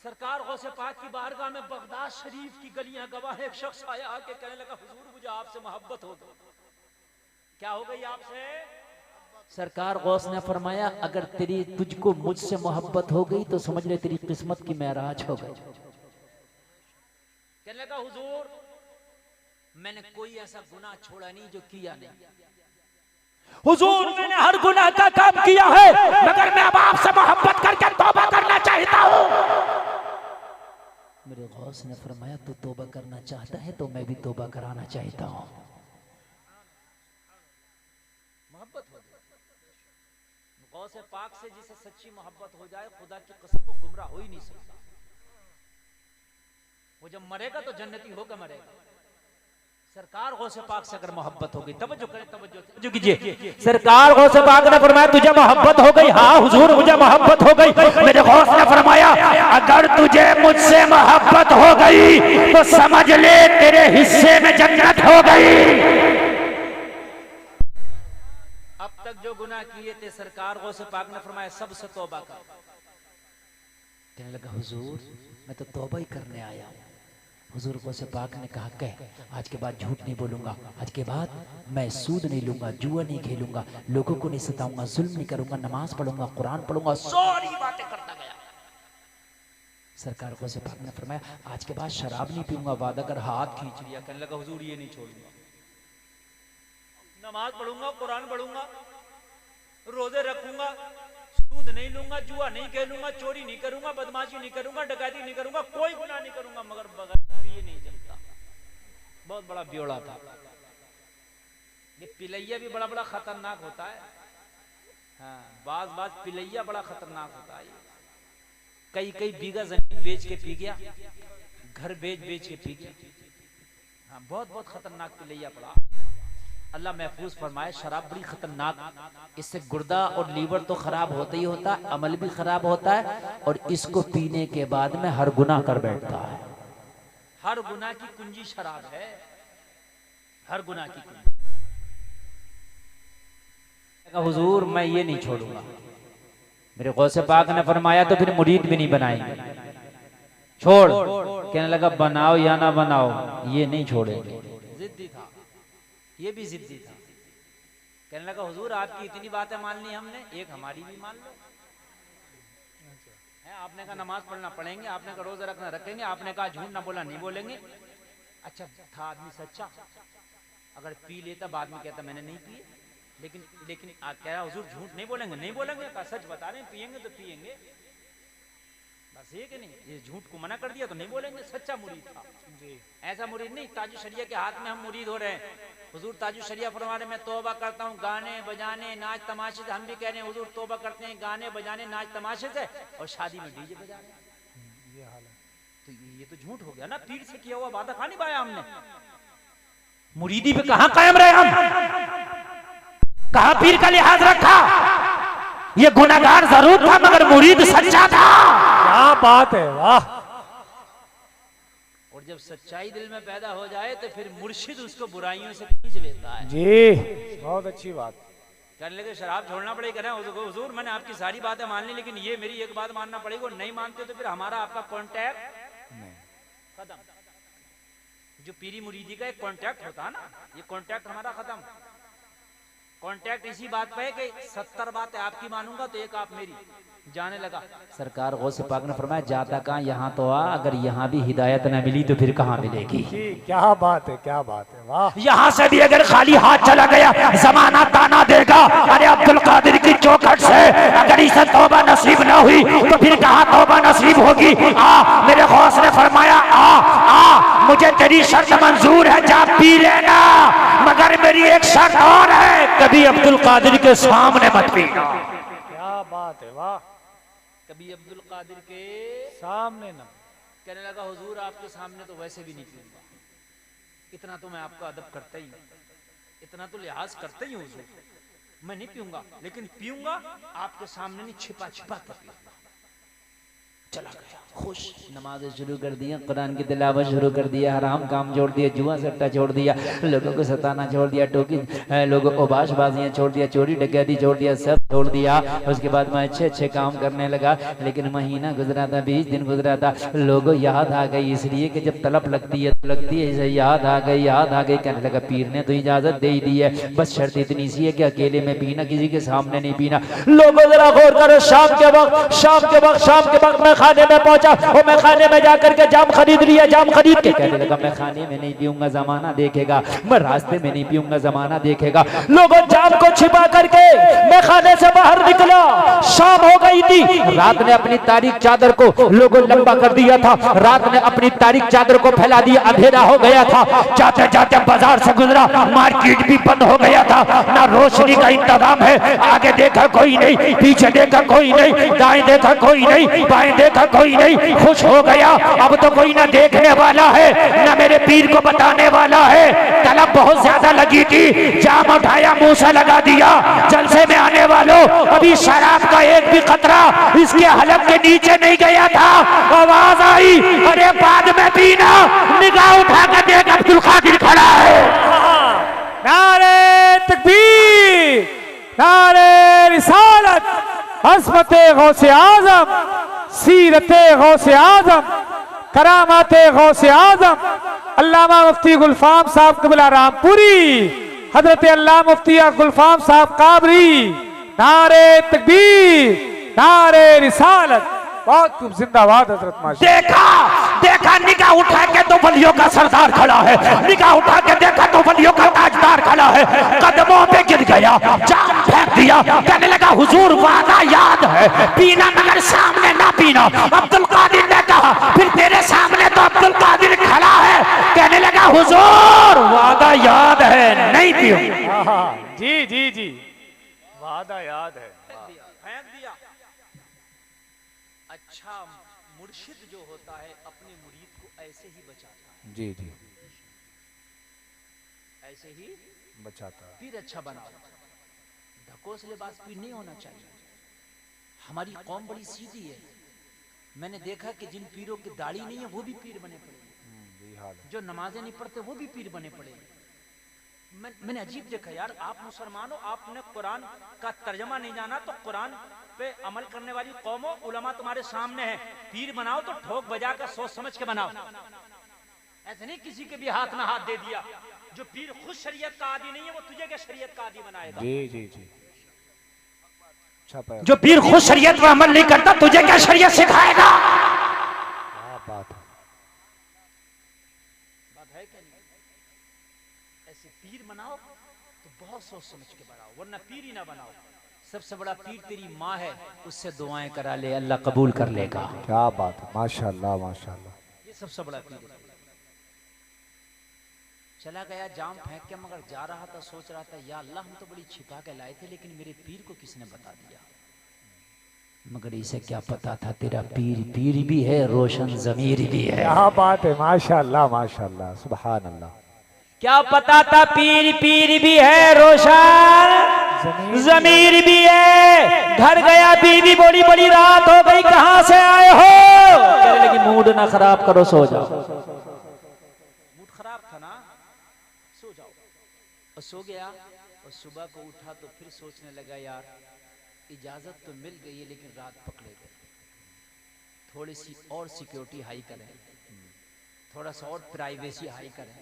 सरकार गौसे पाक की बारगाह में बगदाद शरीफ की गलियां गवाह। एक शख्स आया आके कहने लगा, हुजूर मुझे आपसे मोहब्बत हो गई। क्या हो गई आपसे? सरकार गौस ने फरमाया, अगर तुझको मुझसे मोहब्बत हो गई तो समझ ले तेरी किस्मत की महराज हो गई। कहने लगा, हुजूर मैंने कोई ऐसा गुनाह छोड़ा नहीं जो किया नहीं। हुजूर मैंने हर गुनाह का काम किया है, मगर मैं अब आपसे मोहब्बत करके तौबा करना चाहता हूं। मेरे गौस ने फरमाया, तू तौबा करना चाहता है तो मैं भी तौबा कराना चाहता हूं। मोहब्बत हो जाए गौसे पाक से, जिसे सच्ची मोहब्बत हो जाए, खुदा की कसम वो गुमराह हो ही नहीं सकता। वो जब मरेगा तो जन्नती होकर मरेगा। सरकार गौसे पाक से अगर मोहब्बत हो गई, तवज्जो करें, तवज्जो कीजिए। सरकार गौसे पाक ने फरमाया, तुझे मोहब्बत हो गई? हाँ हुजूर मुझे मोहब्बत हो गई। मेरे गौस ने फरमाया, अगर तुझे मुझसे मोहब्बत हो गई तो समझ ले तेरे हिस्से में जन्नत हो गई। अब तक जो गुनाह किए थे, सरकार गौसे पाक ने फरमाया सबसे तौबा कर। कहने लगा, हुजूर मैं तो तौबा ही करने आया हूं। हुजूर गौसे पाक ने कहा, कह आज के बाद झूठ नहीं बोलूंगा, आज के बाद मैं सूद नहीं लूंगा, जुआ नहीं खेलूंगा, लोगों को नहीं सताऊंगा, जुल्म नहीं करूंगा, नमाज पढ़ूंगा, कुरान पढ़ूंगा, सारी बातें करता गया। सरकार गौसे पाक ने फरमाया, आज के बाद शराब नहीं पीऊंगा, वादा कर हाथ खींच लिया। कहने लगा, हुजूर ये नहीं छोड़ूंगा, नमाज पढ़ूंगा, कुरान पढ़ूंगा, रोजे रखूंगा, सूद नहीं लूंगा, जुआ नहीं खेलूंगा, चोरी नहीं करूंगा, बदमाशी नहीं करूंगा, डकैती नहीं करूंगा, कोई गुनाह नहीं करूंगा, मगर बगैर ये नहीं जमता। बहुत बड़ा ब्योड़ा था ये। पिलैया भी बड़ा बड़ा खतरनाक होता है। हाँ, बाज पिलैया बड़ा खतरनाक होता है। कई बीघा जमीन बेच के पी गया, घर बेच के पी गया। हाँ, बहुत खतरनाक पिलैया पड़ा। अल्लाह महफूज फरमाए। शराब बड़ी खतरनाक, इससे गुर्दा और लीवर तो खराब होता ही होता है, अमल भी खराब होता है, और इसको पीने के बाद में हर गुनाह कर बैठता है। हर गुनाह की कुंजी शराब है, हर गुनाह की कुंजी। हुजूर मैं ये नहीं छोड़ूंगा। मेरे गौसे पाक ने फरमाया, तो फिर मुरीद भी नहीं बनाएंगे, छोड़। कहने लगा, बनाओ या ना बनाओ ये नहीं छोड़ेंगे। जिद्दी था, ये भी जिद्दी था। कहने लगा, हुजूर आपकी इतनी बातें मान ली हमने, एक हमारी भी मान लो। आपने कहा नमाज पढ़ना पढ़ेंगे, आपने कहा रोजा रखना रखेंगे, आपने कहा झूठ ना बोला नहीं बोलेंगे। अच्छा था आदमी सच्चा, अगर पी लेता बाद में कहता मैंने नहीं पिए, लेकिन कह रहा हुजूर झूठ नहीं बोलेंगे, नहीं बोलेंगे। कहा सच बता रहे हैं, पिएंगे तो पिएंगे, बस ये कि नहीं, ये झूठ को मना कर दिया तो नहीं बोलेंगे। सच्चा मुरीद था जी, ऐसा मुरीद नहीं ताजु शरिया के हाथ में हम मुरीद हो रहे हैं। हुजूर ताजु शरिया फरमाने में तौबा करता हूँ गाने बजाने नाच तमाशे से। हम भी कह रहे हैं हुजूर तौबा करते हैं गाने बजाने नाच तमाशे से, और शादी में डीजे बजा रहे हैं। ये हाल है, तो ये तो झूठ हो गया ना। पीर से किया हुआ वादा खा नहीं पाया हमने। मुरीदी पे कहां कायम रहे हम, कहां पीर का लिहाज रखा। ये गुनाहगार जरूर था मगर मुरीद सच्चा था। क्या बात है, वाह। और जब सच्चाई दिल में पैदा हो जाए तो फिर मुर्शिद उसको बुराइयों से खींच लेता है। जी बहुत अच्छी बात। कहने लगे शराब छोड़ना पड़ेगा। हुजूर मैंने आपकी सारी बातें मान ली, लेकिन ये मेरी एक बात मानना पड़ेगी। नहीं मानते तो फिर हमारा आपका कांटेक्ट खत्म। जो पीरी मुरीदी का एक कांटेक्ट होता है ना, ये कांटेक्ट हमारा खत्म। कांटेक्ट इसी बात पे है कि 70 बातें आपकी मानूंगा तो एक आप मेरी। जाने लगा। सरकार गौसे पाक ने फरमाया, जाता कहाँ यहाँ तो आ, अगर यहाँ भी हिदायत न मिली तो फिर कहाँ मिलेगी। क्या बात है, क्या बात है, वाह। यहाँ से भी अगर खाली हाथ चला गया जमाना ताना देगा। अरे अब्दुल कादिर की चौखट से अगर इसे तौबा नसीब न हुई तो फिर कहाँ तौबा नसीब होगी। आ मेरे गौस ने फरमाया, आ मुझे तेरी शर्त मंजूर है, जा पी लेना, मगर मेरी एक शर्त और है, कभी अब्दुल कादिर के सामने मत पीना। क्या बात है, वाह। कभी अब्दुल कादिर के सामने ना। कहने लगा हुजूर आपके सामने तो वैसे भी नहीं पीऊंगा, इतना तो मैं आपका अदब करता ही, इतना तो लिहाज करता ही हुजूर, मैं नहीं पीऊंगा, लेकिन पीऊंगा आपके सामने नहीं, छिपा छिपा कर पीऊंगा। चला गया खुश। नमाज़ें शुरू कर दिया, कुरान की तिलावत शुरू कर दिया, हराम काम छोड़ दिया, जुआ सट्टा छोड़ दिया, लोगों को सताना छोड़ दिया, टोकी लोगों को बाशबाजियां छोड़ दिया, चोरी डकैती छोड़ दिया, सब छोड़ दिया। उसके बाद मैं अच्छे अच्छे काम करने लगा, लेकिन महीना गुजरा था, 20 दिन गुजरा था, लोगों याद आ गई, इसलिए कि जब तलब लगती है तो लगती है, इसे याद आ गई। कहने लगा पीर ने तो इजाजत दे दी है, बस शर्त इतनी सी है कि अकेले में पीना, किसी के सामने नहीं पीना। लोगों जरा गौर करो, शाम के वक्त मैं खाने में पहुंचा और मैं खाने में जाकर के जाम खरीद लिया। जाम खरीद के कहने लगा मैं खाने में नहीं पीऊंगा, जमाना देखेगा, मैं रास्ते में नहीं पीऊंगा, जमाना देखेगा। लोगों जाम को छिपा करके मैं खाने से बाहर निकला, शाम हो गई थी, रात ने अपनी तारीख चादर को लोगों लंबा कर दिया था, रात ने अपनी तारीख चादर को फैला दिया, अंधेरा हो गया था। जाते जाते बाजार से गुजरा, मार्केट भी बंद हो गया था, ना रोशनी का इंतजाम है। आगे देखा कोई नहीं, पीछे देखा कोई नहीं, दाएं देखा कोई नहीं, बाएं देखा कोई नहीं। खुश हो गया, अब तो कोई ना देखने वाला है, ना मेरे पीर को बताने वाला है। तलब बहुत ज्यादा लगी थी, जाम उठाया, मुंह से लगा दिया। जलसे में आने वालों, अभी शराब का एक भी कतरा इसके हलक के नीचे नहीं गया था। आवाज आई, अरे बाद में पीना। निगाह उठा कर देख, अब्दुल कादिर खड़ा है। नारे तकबीर, नारे रिसालत, हस्मते गौसे आजम, सीरते गौसे आजम, करामाते गौसे आजम, अल्लामा मुफ्ती गुलफाम साहब क़िबला रामपुरी, हजरत अल्लामा मुफ्ती गुलफाम साहब काबरी। नारे तकबीर, नारे रिसालत, बहुत खूब, जिंदाबाद हजरत। देखा निगाह उठा के तो वलियों का सरदार खड़ा है, निगाह उठा के देखा तो वलियों का ताजदार खड़ा है। कदमों पे गिर गया, जाम फेंक दिया, कहने लगा हुजूर वादा याद है, पीना मगर सामने ना पीना। अब्दुल कादिर ने कहा, फिर तेरे सामने तो अब्दुल कादिर खड़ा है। कहने लगा हुजूर वादा याद है, नहीं पीऊंगा। जी जी जी, वादा याद है। फेंक दिया। अच्छा मुर्शिद जो होता है अपने मुरीद को ऐसे ही बचाता है, जी जी, ऐसे ही बचाता है। पीर अच्छा बनाओ, ढकोस लिबास पीर नहीं होना चाहिए। हमारी कौम बड़ी सीधी है, मैंने देखा कि जिन पीरों की दाढ़ी नहीं है वो भी पीर बने पड़े, जो नमाजें नहीं पढ़ते वो भी पीर बने पड़े। मैंने अजीब देखा यार, आप मुसलमान हो, आपने कुरान का तर्जमा नहीं जाना, तो कुरान पे अमल करने वाली कौमों, उलमा तुम्हारे सामने है, पीर बनाओ तो ठोक बजा कर सोच समझ के बनाओ। ऐसे नहीं किसी के भी हाथ में हाथ दे दिया। जो पीर खुद शरीयत का आदी नहीं है वो तुझे क्या शरीयत का आदी बनाएगा। जी जी जी, जो पीर खुद शरीयत पर अमल नहीं करता तुझे क्या शरीयत सिखाएगा। बात है क्या नहीं? ऐसे पीर बनाओ तो बहुत सोच समझ के बनाओ, वरना पीर ही ना बनाओ। सबसे बड़ा पीर तेरी माँ है, उससे दुआएं करा ले, अल्लाह कबूल कर लेगा। क्या बात है, माशाल्लाह माशाल्लाह। ये सबसे बड़ा पीर है। चला गया जाम फेंक के, मगर जा रहा था, सोच रहा था या अल्लाह हम तो बड़ी छिपा के लाए थे, लेकिन मेरे पीर को किसने बता दिया। मगर इसे क्या पता था तेरा पीर पीर भी है, रोशन जमीर भी है। क्या बात है, माशाल्लाह माशाल्लाह, सुभान अल्लाह। क्या पता था पीर पीर भी है, रोशन जमीर भी है। घर गया, बीवी बोली बड़ी रात हो गई, कहां से आए हो। कहने लगी मूड ना खराब करो, सो जाओ। मूड खराब था ना, सो जाओ। और सो गया, और सुबह को उठा तो फिर सोचने लगा यार इजाजत तो मिल गई है, लेकिन रात पकड़े गए, थोड़ी सी और सिक्योरिटी हाई करें, थोड़ा सा और प्राइवेसी हाई करें,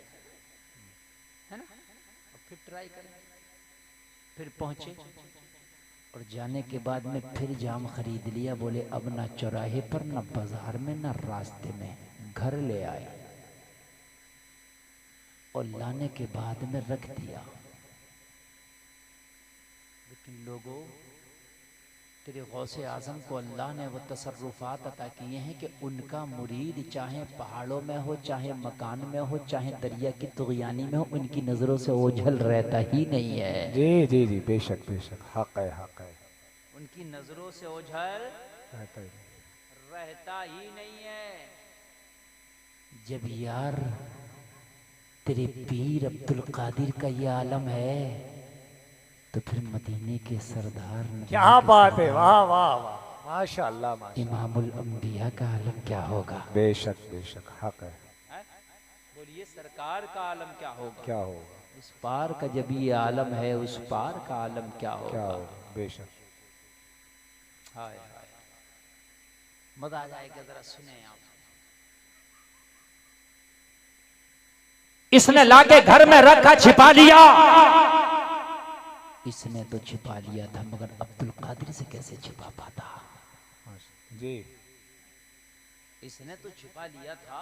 है ना, और फिर ट्राई करें। फिर पहुंचे और जाने के बाद में फिर जाम खरीद लिया। बोले अब ना चौराहे पर, ना बाजार में, ना रास्ते में, घर ले आए और लाने के बाद में रख दिया। लेकिन लोगों, तेरे गौसे आजम को अल्लाह ने वो तसर्रुफात अता किए हैं कि उनका मुरीद चाहे पहाड़ों में हो, चाहे मकान में हो, चाहे दरिया की तुग़यानी में हो, उनकी नज़रों से ओझल रहता ही नहीं है। जी जी जी, बेशक बेशक, हक है हक है। उनकी नज़रों से ओझल रहता ही नहीं है। जब यार तेरे पीर अब्दुल कादिर का ये आलम है, तो फिर मदीने के सरदार, क्या बात है, वाह वाह वाह, माशाल्लाह माशाल्लाह। इमामुल अंबिया का आलम क्या होगा। बेशक बेशक, हक है। बोलिए सरकार का आलम क्या होगा। क्या होगा, उस पार का जब ये आलम है, उस पार का आलम क्या होगा। क्या होगा, बेशक। हाय हाय, मजा आ जाएगा, जरा सुने आप। इसने लाके घर में रखा, छिपा लिया। इसने तो छिपा लिया था, मगर अब्दुल कादिर से कैसे छिपा पाता? जी, इसने तो छिपा लिया था,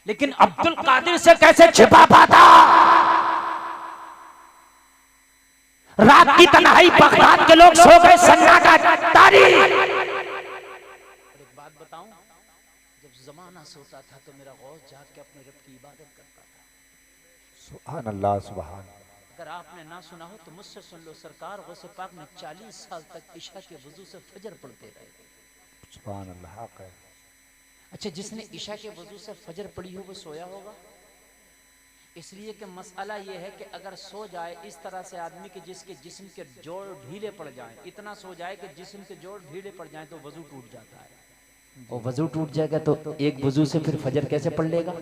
लेकिन अब्दुल कादिर से कैसे छिपा पाता? रात की तन्हाई, बगदाद के लोग सो गए, सन्नाटा तारी। एक बात बताऊं, जब जमाना सोता था तो मेरा गौस जाग के अपने रब की इबादत करता था। सुभान अल्लाह, सुभान। अगर आपने ना सुना हो तो मुझसे सुन लो, सरकार गौसे पाक ने 40 साल तक इशा के वजू से फजर पढ़ते रहे। सुभान अल्लाह, हक है। अच्छा, जिसने इशा के वजू से फजर पढ़ी हो वो सोया होगा? इसलिए कि मसला ये है कि अगर सो जाए इस तरह से आदमी के जिसके जिस्म के जोड़ ढीले पड़ जाएं, इतना सो जाए कि जिस्म के जोड़ ढीले पड़ जाएं तो वजू टूट जाता है। और वजू टूट जाएगा तो एक वजू से फिर फजर कैसे पढ़ लेगा?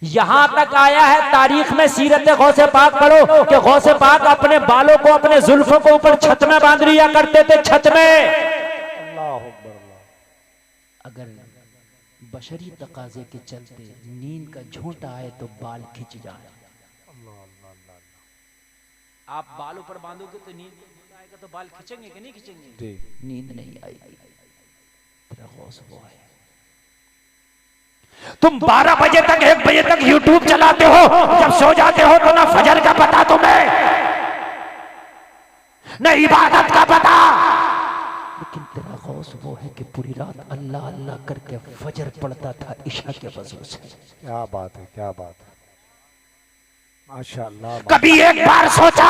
यहां तक आया है तारीख में, सीरत गौसे पाक पढ़ो कि गौसे पाक अपने बालों को, अपने जुल्फों को ऊपर छत में बांध लिया करते थे, छत में। अल्लाह अकबर, अल्लाह। अगर बशरी तकाजे के चलते नींद का झोंटा आए तो बाल खिंच जाए। अल्लाह अल्लाह अल्लाह। आप बालों पर बांधोगे तो नींद आएगा तो बाल खिंचेंगे कि नहीं खिंचेंगे? जी। नींद नहीं आएगी। तेरा गौस वो है। तुम 12 बजे तक 1 बजे तक यूट्यूब चलाते हो, जब सो जाते हो तो ना फजर का पता तुम्हें, न इबादत का पता। लेकिन तेरा गौस वो है कि पूरी रात अल्लाह अल्लाह करके फजर पढ़ता था इशा के वजह से। क्या बात है, क्या बात है, माशाअल्लाह। कभी एक बार सोचा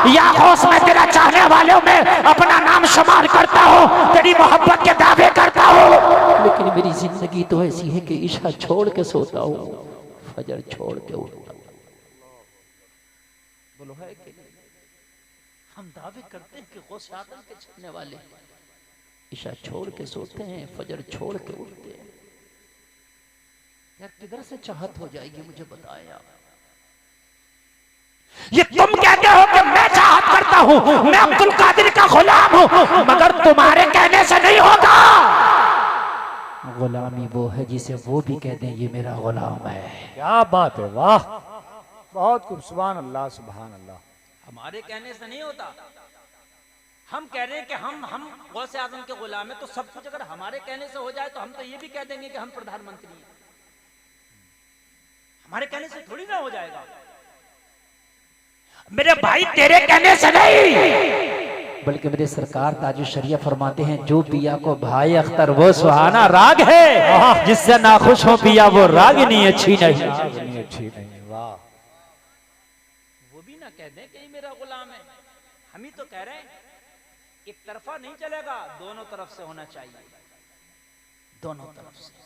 या गौस में तेरा चाहने वालों में अपना नाम शुमार करता हो, तेरी मोहब्बत के दावे करता हो, लेकिन मेरी जिंदगी तो ऐसी है कि इशा छोड़ के सोता हूँ, फजर छोड़ के उठता हूँ। बोलो है कि नहीं? हम दावे करते हैं कि गौस आदम के चाहने वाले इशा छोड़ के सोते हैं, फजर छोड़ के उठते हैं। यार किधर से चाहत हो जाएगी मुझे बताएं आप। ये तुम कहते हो कि मैं चाहत करता हूं, मैं अब्दुल कादिर का गुलाम हूं, मगर तुम्हारे कहने से नहीं होगा। गुलामी वो है जिसे वो भी कह दें ये मेरा गुलाम है। क्या बात है, वाह, बहुत खूब, सुभान अल्लाह, सुभान अल्लाह। हमारे कहने से नहीं होता। हम कह रहे हैं कि हम गौसे आजम के गुलाम हैं, तो सब कुछ अगर हमारे कहने से हो जाए तो हम तो ये भी कह देंगे कि हम प्रधानमंत्री हैं। हमारे कहने से थोड़ी ना हो जाएगा। मेरे भाई तेरे कहने से नहीं, बल्कि मेरे सरकार ताजु शरिया फरमाते हैं, जो पिया को भाई अख्तर वो सुहाना राग है, जिससे नाखुश हो पिया वो राग नहीं अच्छी नहीं, अच्छी नहीं। वाह, वो भी ना कह दें कि ये मेरा गुलाम है। हम ही तो कह रहे हैं एक तरफा नहीं चलेगा, दोनों तरफ से होना चाहिए, दोनों तरफ से।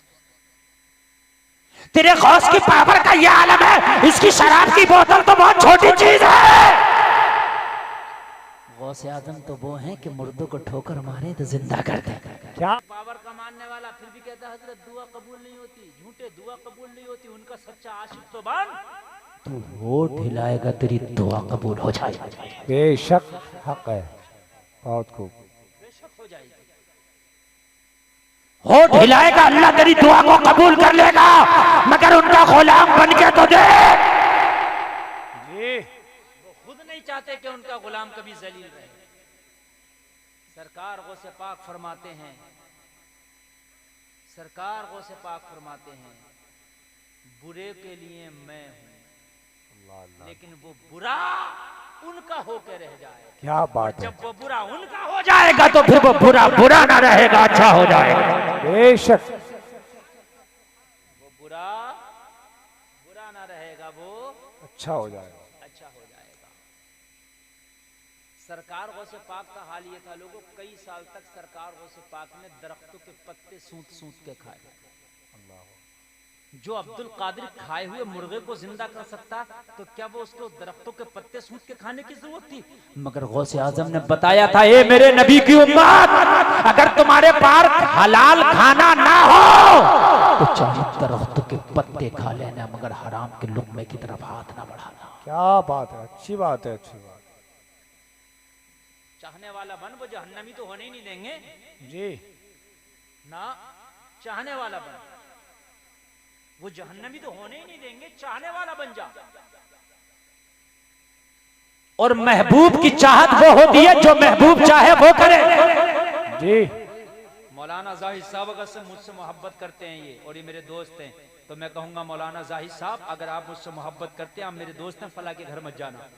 तेरे गौस की पावर का ये आलम है, इसकी शराब की बोतल तो बहुत छोटी चीज है। गौसे आजम तो वो हैं कि मुर्दों को ठोकर मारे तो जिंदा कर दे। क्या पावर का मानने वाला फिर भी कहता है हजरत दुआ कबूल नहीं होती, झूठे दुआ कबूल नहीं होती, उनका सच्चा आशिक तो बन। तू वोट हिलाएगा तेरी दुआ कबूल हो जाएगी, बेशक, हक है, बहुत खूब। बेशक हो जाएगी। होठ हिलाएगा अल्लाह तेरी दुआ को कबूल कर लेगा, मगर उनका गुलाम बन के तो देख। जी, वो खुद नहीं चाहते कि उनका गुलाम कभी जलील रहे। सरकार गौसे पाक फरमाते हैं, सरकार गौसे पाक फरमाते हैं, बुरे के लिए मैं हूं, लेकिन वो बुरा उनका होकर रह जाए। क्या बात है, जब वो बुरा उनका हो जाएगा तो फिर वो बुरा बुरा ना रहेगा, अच्छा हो जाएगा। बेशक, वो बुरा बुरा ना रहेगा, वो अच्छा हो जाएगा। अच्छा हो जाएगा। सरकार गौसे पाक का हाल ये था लोगों, कई साल तक सरकार गौसे पाक ने दरख्तों के पत्ते सूंत सूंत के खाए। जो अब्दुल कादिर खाए हुए मुर्गे को जिंदा कर सकता तो क्या वो उसको दरख्तों के पत्ते सूंघ के खाने की जरूरत थी? मगर गौसे आजम ने बताया था, ए मेरे नबी की उम्मत, अगर तुम्हारे पास हलाल खाना ना हो तो चाहे दरख्तों के पत्ते खा लेना, मगर हराम के लुक़मे की तरफ हाथ ना बढ़ाना। क्या बात है, अच्छी बात है, अच्छी बात। चाहने वाला बन, वो जहन्नमी तो होने ही नहीं देंगे जी। ना। चाहने वाला बन, वो जहन्नमी तो होने ही नहीं देंगे, चाहने वाला बन जा। और महबूब की चाहत वो होती है जो महबूब चाहे वो करे। जी। मौलाना जाहिद साहब अगर से मुझसे मोहब्बत करते हैं ये, और ये मेरे दोस्त हैं, तो मैं कहूंगा मौलाना जाहिद साहब अगर आप मुझसे मोहब्बत करते हैं, आप मेरे दोस्त हैं, फला के घर मत जाना।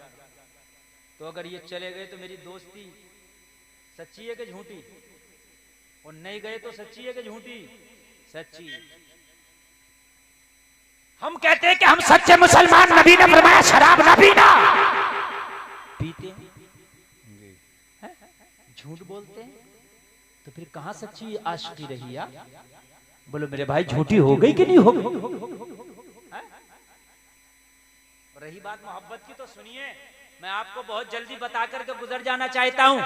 तो अगर ये चले गए तो मेरी दोस्ती सच्ची है कि झूठी? और नहीं गए तो सच्ची है कि झूठी? सच्ची। हम कहते हैं कि हम सच्चे मुसलमान, नबी ने फरमाया शराब न पीना। पीते हैं, झूठ बोलते हैं, तो फिर कहां सच्ची आशिकी रही यार? बोलो मेरे भाई, झूठी हो गई कि नहीं हो गई? रही बात मोहब्बत की, तो सुनिए, मैं आपको बहुत जल्दी बता करके गुजर जाना चाहता हूँ।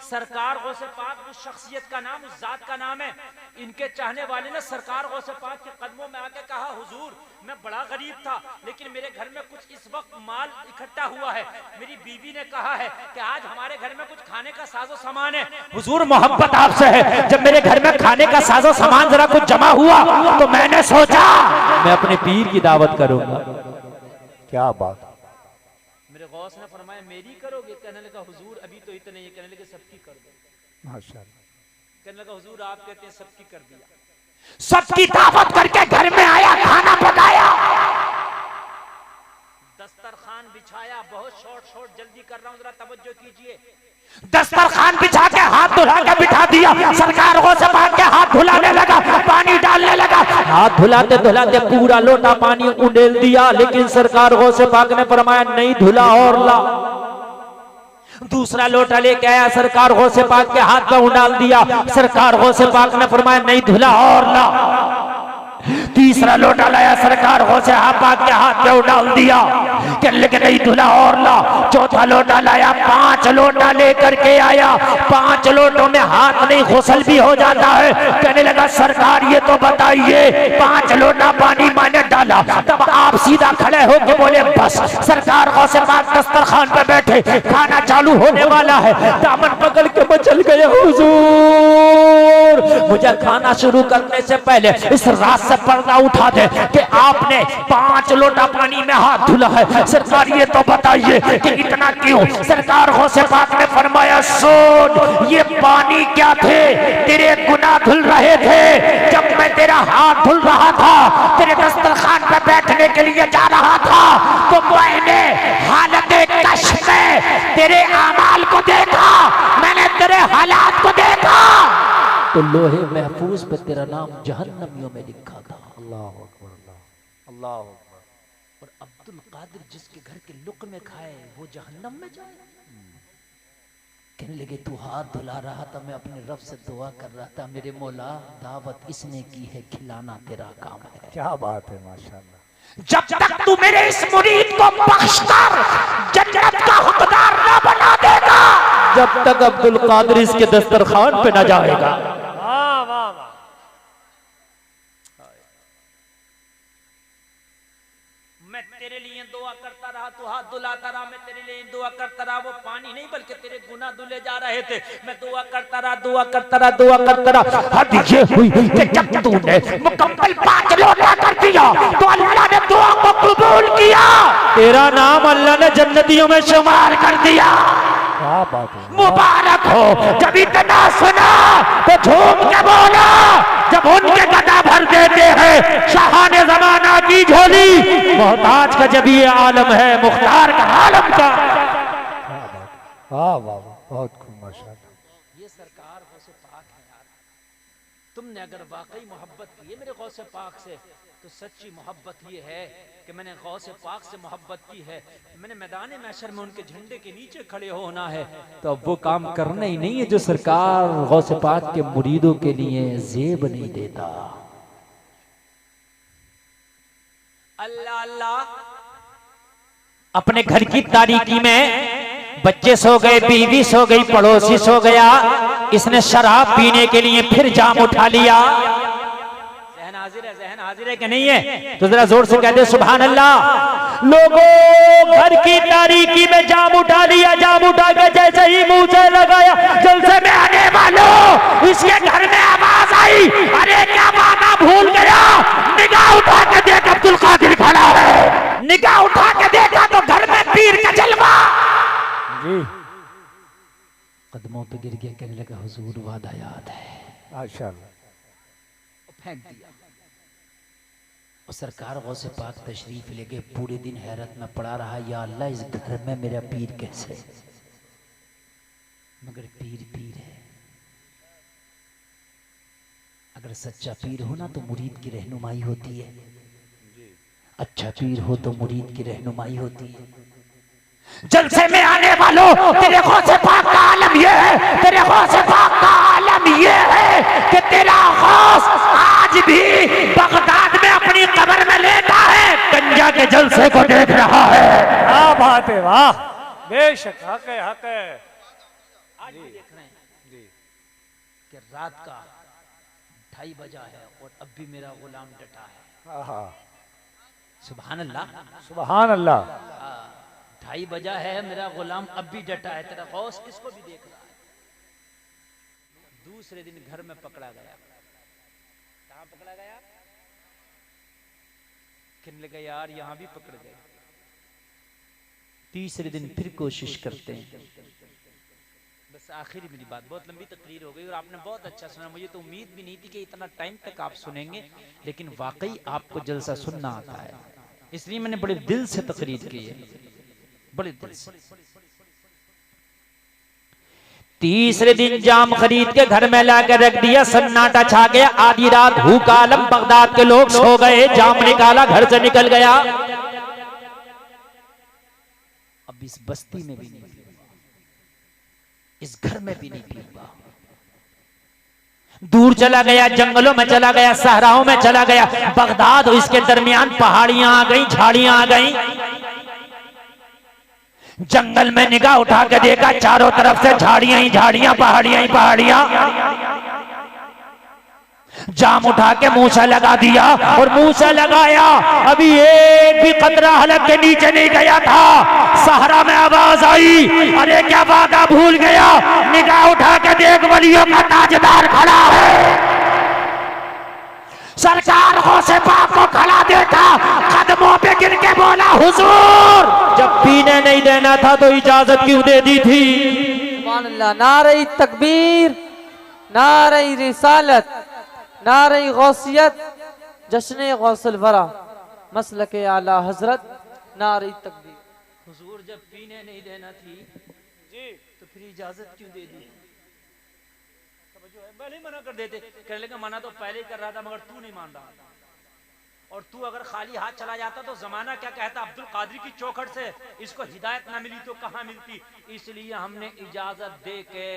सरकार गौसे पाक उस शख्सियत का नाम, उस जात का नाम है। इनके चाहने वाले ने सरकार गौसे पाक के कदमों में आके कहा, हुजूर मैं बड़ा गरीब था, लेकिन मेरे घर में कुछ इस वक्त माल इकट्ठा हुआ है। मेरी बीवी ने कहा है कि आज हमारे घर में कुछ खाने का साजो सामान है। हुजूर मोहब्बत आपसे है, जब मेरे घर में खाने का साजो सामान जरा कुछ जमा हुआ तो मैंने सोचा मैं अपने पीर की दावत करूंगा। क्या बात। मेरे गौस ने फरमाया मेरी करोगे? कहने लगा हुजूर अभी तो इतने ही। कहने लगे सबकी कर दो। माशाअल्लाह। कहने लगा हुजूर आप कहते हैं सबकी कर दिया। सबकी दावत करके घर में आया, खाना पकाया, दस्तरखान बिछाया। बहुत शॉर्ट जल्दी कर रहा हूं, जरा तवज्जो कीजिए। दस्तरखान बिछा के हाथ धुला के बिठा दिया। सरकार गौसे पाक के हाथ धुलाने लगा, पानी डालने लगा। हाथ धुलाते धुलाते पूरा लोटा पानी उंडेल दिया, लेकिन सरकार गौसे पाक ने फरमाया नहीं धुला और ला। दूसरा लोटा लेके आया, सरकार गौसे पाक के हाथ में डाल दिया। सरकार गौसे पाक ने फरमाया नहीं धुला और ला। तीसरा लोटा लाया, सरकार गौसे पाक के हाथ में डाल दिया, कहने के नहीं धुला और ला। चौथा लोटा लाया, 5 लोटा लेकर के आया। 5 लोटों में हाथ नहीं, गुस्ल भी हो जाता है। कहने लगा सरकार ये तो बताइए, 5 लोटा पानी मैंने डाला। तब आप सीधा खड़े होके बोले बस। सरकार गौसे पाक दस्तरखान पे बैठे, खाना चालू होने वाला है। दामन पकड़ के मचल गए, हुजूर मुझे खाना शुरू करने से पहले इस रात से पर्दा उठा दे कि आपने 5 लोटा पानी में हाथ धुला है। सरकार ये तो बताइए कि इतना क्यों? सरकार गौसे पाक ने फरमाया सुन, ये पानी क्या थे? तेरे गुनाह धुल रहे थे। जब मैं तेरा हाथ धुल रहा था, तेरे दस्तरखान पे बैठने के लिए जा रहा था, तो मैंने हालत कश में तेरे आमाल को देखा, मैंने तेरे हालात को देखा, तो लोहे महफूज पे तेरा नाम जहन्नमियों में लिखा था। अल्लाह अकबर, अल्लाह अकबर। और अब्दुल कादिर जिसके घर के लुक़्मे खाए वो जहन्नम में जाए। कहने लगे तू हाथ धुला रहा था, मैं अपने रब से दुआ कर रहा था, मेरे मौला दावत इसने की है, खिलाना तेरा काम है। क्या बात है, माशाअल्लाह। जब तक तू मेरे इस मुरीद को बख्शकर जन्नत का हकदार न बना देगा, जब तक अब्दुल कादिर इसके दस्तरखान पे न जाएगा। वाह वाह वाह। मैं तेरे लिए दुआ करता रहा, तू हाथ धुलाता रहा, मैं तेरे लिए दुआ करता रहा। वो पानी नहीं बल्कि तेरे गुनाह धुले जा रहे थे। मैं दुआ करता रहा, दुआ करता रहा, दुआ करता रहा। हद ये हुई कि जब तूने मुकम्मल 5 लोटा कर दिया तो अल्लाह ने दुआ को कबूल किया, तेरा नाम अल्लाह ने जन्नतियों में शुमार कर दिया। क्या बात है, मुबारक हो। जब इतना सुना तो झूम के बोला, जब उनके गदा भर देते हैं शाहाने जमाना की झोली, मोहताज का जब ये आलम है, मुख्तार का आलम का। क्या बात है, वाह वाह वाह, बहुत खूब माशाअल्लाह। ये सरकार गौसे पाक है यार। तुमने अगर वाकई मोहब्बत की है मेरे गौसे पाक से, तो सच्ची मोहब्बत ये है कि मैंने गौसे पाक से मोहब्बत की है। मैंने मैदान महशर में उनके झंडे के नीचे खड़े होना है, तो अब वो काम करना ही नहीं है जो सरकार गौसे पाक के मुरीदों के लिए जेब नहीं देता। अल्लाह अल्लाह। अपने घर की तारीकी में बच्चे सो गए, बीवी सो गई, पड़ोसी सो गया, इसने शराब पीने के लिए फिर जाम उठा लिया। हाजिर है, जहन हाजिर है कि नहीं है? तो जरा जोर से कह दे सुभान अल्लाह। लोगों घर की तारीकी में जाम उठा लिया, जाम उठा के जैसे ही मुंह से लगाया, जलसे में आने वालों इसके घर में आवाज आई, अरे क्या बात भूल गया, निगाह उठा के देख अब्दुल कादिर खड़ा है। निगाह उठा के देखा तो घर में पीर का जलवा जी। कदमों पे गिर के कहने लगा हुजूर वादा याद है। माशाअल्लाह। फेंक दिया। और सरकार गौसे पाक तशरीफ ले गए, पूरे दिन हैरत में पड़ा रहा, या अल्लाह इस घर में मेरा पीर कैसे, मगर पीर पीर है। अगर सच्चा पीर हो ना तो मुरीद की रहनुमाई होती है, अच्छा पीर हो तो मुरीद की रहनुमाई होती है। जलसे में आने वालों तेरे गौसे पाक का आलम ये है, तेरे गौसे पाक का आलम ये है कि तेरा गौस आज भी बगदाद में अपनी कब्र में लेटा है, गंजा के जलसे को देख रहा है। क्या बात है, वाह, बेशक हक है, हक है। आज भी देख रहे हैं जी। कि रात का 2:30 बजा है और अब भी मेरा गुलाम डटा है। आहा, सुभान अल्लाह। सुभान अल्लाह। 2:30 बजा है, मेरा गुलाम अब भी डटा है, तेरा गौस इसको भी देख रहा है। दूसरे दिन घर में पकड़ा गया। कहाँ पकड़ा गया? कहने लगा यार यहाँ भी पकड़ गए। तीसरे दिन फिर कोशिश करते हैं। बस आखिरी मेरी बात, बहुत लंबी तकरीर हो गई और आपने बहुत अच्छा सुना। मुझे तो उम्मीद भी नहीं थी कि इतना टाइम तक आप सुनेंगे, लेकिन वाकई आपको जलसा सुनना आता है, इसलिए मैंने बड़े दिल से तकरीर की है, बड़े दिल से। तीसरे दिन जाम खरीद के घर में लाकर रख दिया, सन्नाटा छा गया। आधी रात भूख आलम, बगदाद के लोग सो गए, जाम निकाला, घर से निकल गया। अब इस बस्ती में भी नहीं पीऊंगा, इस घर में भी नहीं पीऊंगा। दूर चला गया, जंगलों में चला गया, सहराओं में चला गया। बगदाद और इसके दरमियान पहाड़ियां आ गई, झाड़ियां आ गई। जंगल में निगाह उठा के देखा, चारों तरफ से झाड़ियां ही झाड़ियां, पहाड़ियां ही पहाड़ियां। जाम उठा के मुंह से लगा दिया और मुंह से लगाया, अभी एक भी कतरा हलक के नीचे नहीं गया था। सहरा में आवाज आई, अरे क्या वादा भूल गया, निगाह उठा के देख वलियों का ताजदार खड़ा है। सरकार गौसे पाक को खड़ा देखा, कदमों पे गिर के बोला हुजूर, जब पीने नहीं देना था तो इजाजत क्यों दे दी थी? सुभान अल्लाह। नारे तकबीर, नारे रिसालत, नारे गौसियत, जश्न गौसल वरा, मसलक आला हजरत, नारे तकबीर। हुजूर जब पीने नहीं देना थी जी तो फिर इजाजत क्यों दे दी? पहले मना कर देते। कहने लगा मना तो पहले ही कर रहा था, मगर तू नहीं मान रहा, और तू अगर खाली हाथ चला जाता तो जमाना क्या कहता, अब्दुल कादिर की चौखट से इसको हिदायत ना मिली तो कहाँ मिलती। इसलिए हमने इजाजत दे के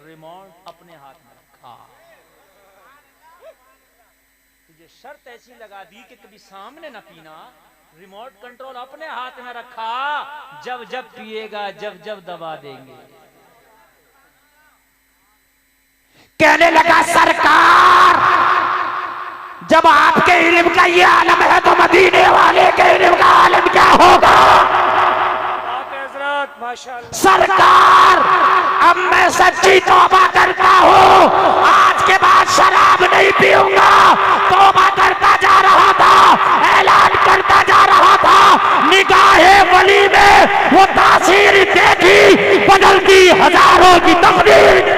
रिमोट अपने हाथ में रखा। तुझे शर्त ऐसी लगा दी कि कभी सामने ना पीना, रिमोट कंट्रोल अपने हाथ में रखा, जब जब पिएगा जब जब दबा देंगे। कहने लगा सरकार, जब आपके इल्म का ये आलम है तो मदीने वाले के इल्म का आलम क्या होगा? सरकार, अब मैं सच्ची तौबा करता हूँ, आज के बाद शराब नहीं पीऊंगा। तौबा करता जा रहा था, ऐलान करता जा रहा था, निगाहे वली में वो तासीर देखी, बदलती हजारों की तकदीर।